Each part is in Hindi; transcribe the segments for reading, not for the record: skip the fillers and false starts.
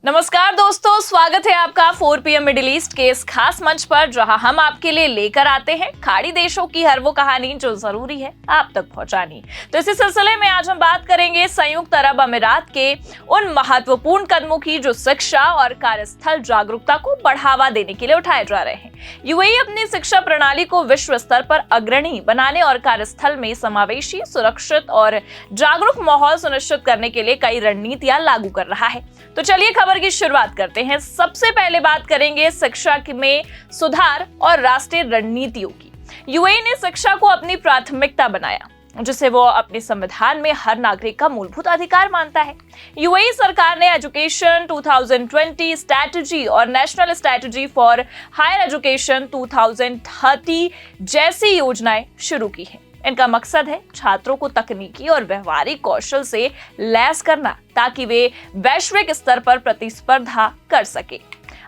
नमस्कार दोस्तों, स्वागत है आपका 4 PM मिडिल ईस्ट के इस खास मंच पर, जहां हम आपके लिए लेकर आते हैं खाड़ी देशों की हर वो कहानी जो जरूरी है आप तक पहुंचानी। तो इसी सिलसिले में आज हम बात करेंगे संयुक्त अरब अमीरात के उन महत्वपूर्ण कदमों की जो शिक्षा और कार्यस्थल जागरूकता को बढ़ावा देने के लिए उठाए जा रहे हैं। यूएई अपनी शिक्षा प्रणाली को विश्व स्तर पर अग्रणी बनाने और कार्यस्थल में समावेशी, सुरक्षित और जागरूक माहौल सुनिश्चित करने के लिए कई रणनीतियां लागू कर रहा है। तो चलिए खबर की शुरुआत करते हैं। सबसे पहले बात करेंगे शिक्षा में सुधार और राष्ट्रीय रणनीतियों की। यूएई ने शिक्षा को अपनी प्राथमिकता बनाया, जिसे वो अपने संविधान में हर नागरिक का मूलभूत अधिकार मानता है। यूएई सरकार ने एजुकेशन 2020 स्ट्रैटेजी और national strategy for higher education 2030 जैसी योजनाएं शुरू की हैं। इनका मकसद है छात्रों को तकनीकी और व्यवहारिक कौशल से लैस करना, ताकि वे वैश्विक स्तर पर प्रतिस्पर्धा कर सके।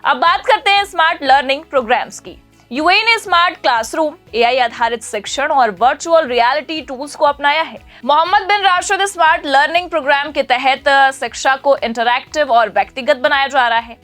अब बात करते हैं स्मार्ट लर्निंग प्रोग्राम्स की। यूएई ने स्मार्ट क्लासरूम, एआई आधारित शिक्षण और वर्चुअल रियलिटी टूल्स को अपनाया है। मोहम्मद बिन राशिद स्मार्ट लर्निंग प्रोग्राम के तहत शिक्षा को इंटरैक्टिव और व्यक्तिगत बनाया जा रहा है।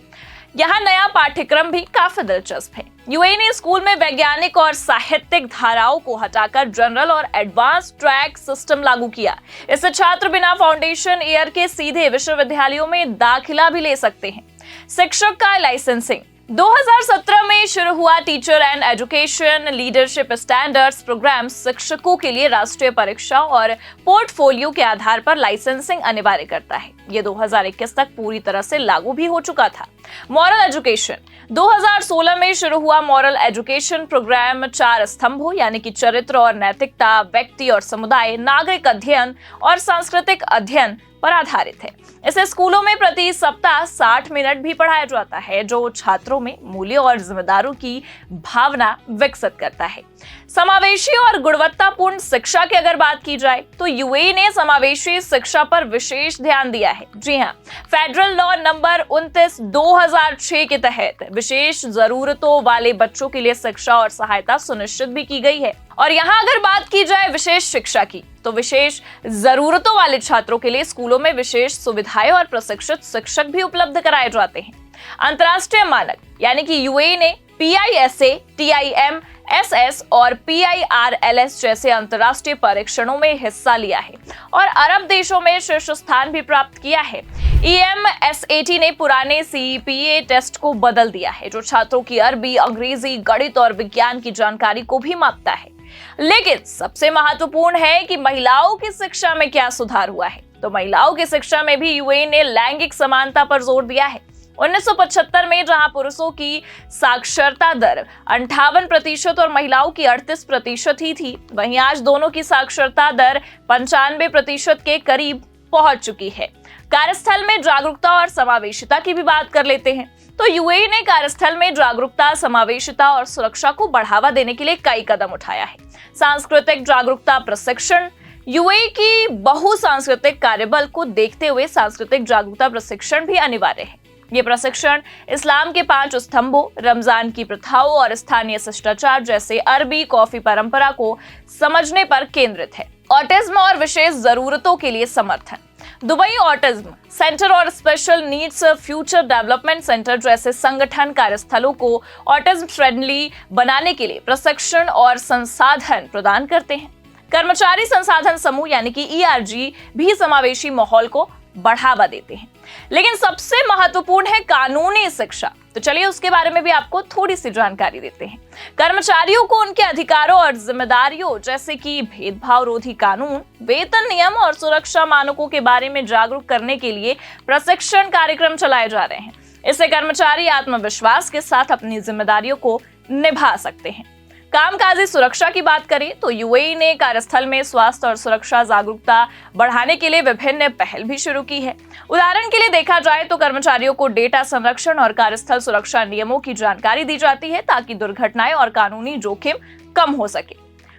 यहाँ नया पाठ्यक्रम भी काफी दिलचस्प है। यूएई ने स्कूल में वैज्ञानिक और साहित्यिक धाराओं को हटाकर जनरल और एडवांस ट्रैक सिस्टम लागू किया। इससे छात्र बिना फाउंडेशन ईयर के सीधे विश्वविद्यालयों में दाखिला भी ले सकते हैं। शिक्षक का लाइसेंसिंग 2017 में शुरू हुआ teacher and education leadership standards programme शिक्षकों के लिए राष्ट्रीय परीक्षा और पोर्टफोलियो के आधार पर लाइसेंसिंग अनिवार्य करता है। ये 2021 तक पूरी तरह से लागू भी हो चुका था। मॉरल एजुकेशन 2016 में शुरू हुआ मॉरल एजुकेशन प्रोग्राम 4 स्तंभों यानी कि चरित्र और नैतिकता, व्यक्ति और समुदाय, नागरिक अध्ययन और सांस्कृतिक अध्ययन पर आधारित है। इसे स्कूलों में प्रति सप्ताह 60 मिनट भी पढ़ाया जाता है, जो छात्रों में मूल्य और जिम्मेदारों की भावना विकसित करता है। समावेशी और गुणवत्तापूर्ण शिक्षा की अगर बात की जाए तो यूएई ने समावेशी शिक्षा पर विशेष ध्यान दिया है। जी हाँ, फेडरल लॉ नंबर 29 2006 के तहत विशेष जरूरतों वाले बच्चों के लिए शिक्षा और सहायता सुनिश्चित भी की गई है। और यहाँ अगर बात की जाए विशेष शिक्षा की, तो विशेष जरूरतों वाले छात्रों के लिए स्कूलों में विशेष सुविधाएं और प्रशिक्षित शिक्षक भी उपलब्ध कराए जाते हैं। अंतर्राष्ट्रीय मानक यानी कि यूएई ने PISA, TIM, SS और PIRLS जैसे अंतर्राष्ट्रीय परीक्षणों में हिस्सा लिया है और अरब देशों में शीर्ष स्थान भी प्राप्त किया है। EMSAT ने पुराने CEPA टेस्ट को बदल दिया है, जो छात्रों की अरबी, अंग्रेजी, गणित और विज्ञान की जानकारी को भी मापता है। लेकिन सबसे महत्वपूर्ण है कि महिलाओं की शिक्षा में क्या सुधार हुआ है। तो महिलाओं की शिक्षा में भी यूएई ने लैंगिक समानता पर जोर दिया है। 1975 में जहां पुरुषों की साक्षरता दर 58% और महिलाओं की 38% ही थी, वहीं आज दोनों की साक्षरता दर 95% के करीब पहुंच चुकी है। कार्यस्थल में जागरूकता और समावेशिता की भी बात कर लेते हैं। तो यूएई ने कार्यस्थल में जागरूकता, समावेशिता और सुरक्षा को बढ़ावा देने के लिए कई कदम उठाया है। सांस्कृतिक जागरूकता प्रशिक्षण यूएई की बहुसांस्कृतिक कार्यबल को देखते हुए सांस्कृतिक जागरूकता प्रशिक्षण भी अनिवार्य है। ये प्रशिक्षण इस्लाम के 5 स्तंभों, रमजान की प्रथाओं और स्थानीय शिष्टाचार जैसे अरबी कॉफी परंपरा को समझने पर केंद्रित है। ऑटिज्म और विशेष जरूरतों के लिए समर्थन दुबई ऑटिज्म सेंटर और special needs future development centre जैसे संगठन कार्यस्थलों को ऑटिज्म फ्रेंडली बनाने के लिए प्रशिक्षण और संसाधन प्रदान करते हैं। कर्मचारी संसाधन समूह यानी कि ERG भी समावेशी माहौल को बढ़ावा देते हैं। लेकिन सबसे महत्वपूर्ण है कानूनी शिक्षा। तो चलिए उसके बारे में भी आपको थोड़ी सी जानकारी देते हैं। कर्मचारियों को उनके अधिकारों और जिम्मेदारियों जैसे कि भेदभाव रोधी कानून, वेतन नियम और सुरक्षा मानकों के बारे में जागरूक करने के लिए प्रशिक्षण कार्यक्रम चलाए जा रहे हैं। इससे कर्मचारी आत्मविश्वास के साथ अपनी जिम्मेदारियों को निभा सकते हैं। कामकाजी सुरक्षा की बात करें तो यूएई ने कार्यस्थल में स्वास्थ्य और सुरक्षा जागरूकता बढ़ाने के लिए विभिन्न पहल भी शुरू की है। उदाहरण के लिए देखा जाए तो कर्मचारियों को डेटा संरक्षण और कार्यस्थल सुरक्षा नियमों की जानकारी दी जाती है, ताकि दुर्घटनाएं और कानूनी जोखिम कम हो सके।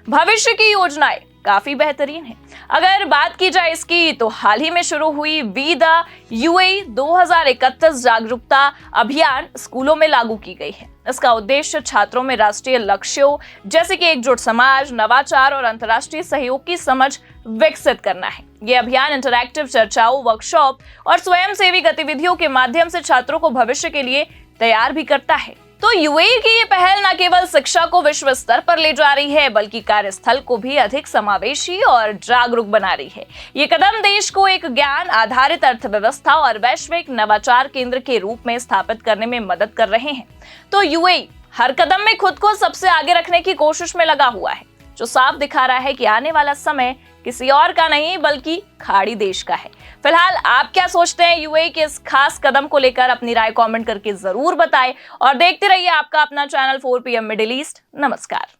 भविष्य की योजनाएं काफी बेहतरीन है। अगर बात की जाए इसकी तो हाल ही में शुरू हुई वी द यूएई 2031 जागरूकता अभियान स्कूलों में लागू की गई है। इसका उद्देश्य छात्रों में राष्ट्रीय लक्ष्यों जैसे कि एकजुट समाज, नवाचार और अंतर्राष्ट्रीय सहयोग की समझ विकसित करना है। ये अभियान इंटरैक्टिव चर्चाओं, वर्कशॉप और स्वयंसेवी गतिविधियों के माध्यम से छात्रों को भविष्य के लिए तैयार भी करता है। तो यूएई की ये पहल न केवल शिक्षा को विश्व स्तर पर ले जा रही है, बल्कि कार्यस्थल को भी अधिक समावेशी और जागरूक बना रही है। ये कदम देश को एक ज्ञान आधारित अर्थव्यवस्था और वैश्विक नवाचार केंद्र के रूप में स्थापित करने में मदद कर रहे हैं। तो यूएई हर कदम में खुद को सबसे आगे रखने की कोशिश में लगा हुआ है, जो साफ दिखा रहा है कि आने वाला समय किसी और का नहीं बल्कि खाड़ी देश का है। फिलहाल आप क्या सोचते हैं यूएई के इस खास कदम को लेकर? अपनी राय कमेंट करके जरूर बताएं और देखते रहिए आपका अपना चैनल 4PM मिडिल ईस्ट। नमस्कार।